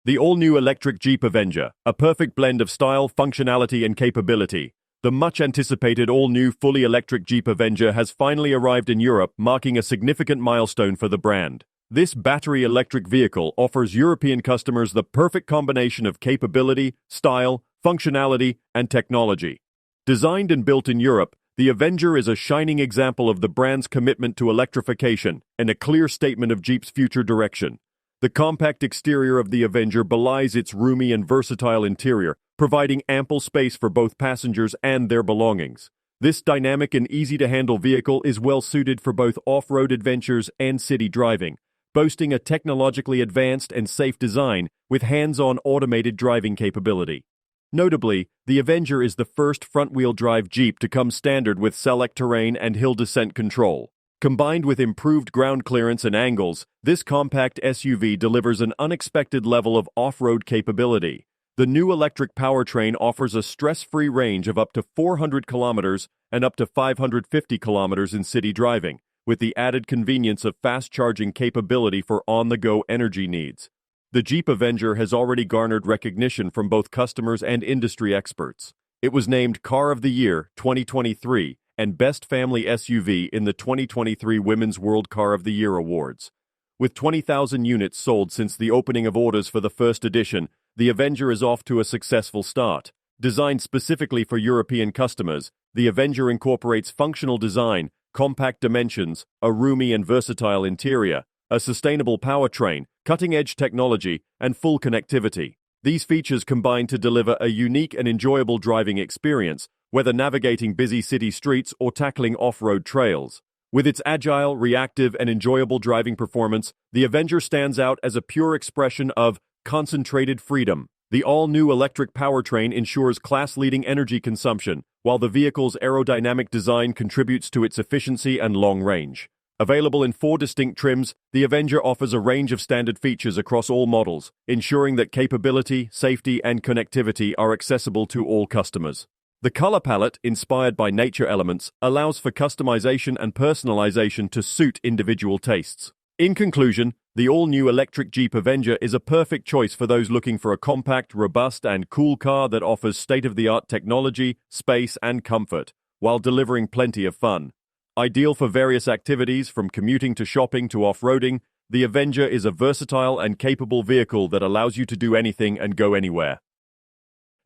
The all-new electric Jeep Avenger, a perfect blend of style, functionality, and capability. The much-anticipated all-new fully electric Jeep Avenger has finally arrived in Europe, marking a significant milestone for the brand. This battery electric vehicle offers European customers the perfect combination of capability, style, functionality, and technology. Designed and built in Europe, the Avenger is a shining example of the brand's commitment to electrification and a clear statement of Jeep's future direction. The compact exterior of the Avenger belies its roomy and versatile interior, providing ample space for both passengers and their belongings. This dynamic and easy-to-handle vehicle is well-suited for both off-road adventures and city driving, boasting a technologically advanced and safe design with hands-on automated driving capability. Notably, the Avenger is the first front-wheel drive Jeep to come standard with Selec-Terrain and hill descent control. Combined with improved ground clearance and angles, this compact SUV delivers an unexpected level of off-road capability. The new electric powertrain offers a stress-free range of up to 400 kilometers and up to 550 kilometers in city driving, with the added convenience of fast-charging capability for on-the-go energy needs. The Jeep Avenger has already garnered recognition from both customers and industry experts. It was named Car of the Year 2023 and Best Family SUV in the 2023 Women's World Car of the Year Awards. With 20,000 units sold since the opening of orders for the first edition, the Avenger is off to a successful start. Designed specifically for European customers, the Avenger incorporates functional design, compact dimensions, a roomy and versatile interior, a sustainable powertrain, cutting-edge technology, and full connectivity. These features combine to deliver a unique and enjoyable driving experience, whether navigating busy city streets or tackling off-road trails. With its agile, reactive, and enjoyable driving performance, the Avenger stands out as a pure expression of concentrated freedom. The all-new electric powertrain ensures class-leading energy consumption, while the vehicle's aerodynamic design contributes to its efficiency and long range. Available in 4 distinct trims, the Avenger offers a range of standard features across all models, ensuring that capability, safety, and connectivity are accessible to all customers. The color palette, inspired by nature elements, allows for customization and personalization to suit individual tastes. In conclusion, the all-new electric Jeep Avenger is a perfect choice for those looking for a compact, robust, and cool car that offers state-of-the-art technology, space, and comfort, while delivering plenty of fun. Ideal for various activities from commuting to shopping to off-roading, the Avenger is a versatile and capable vehicle that allows you to do anything and go anywhere.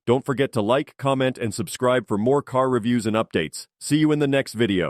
Don't forget to like, comment, and subscribe for more car reviews and updates. See you in the next video.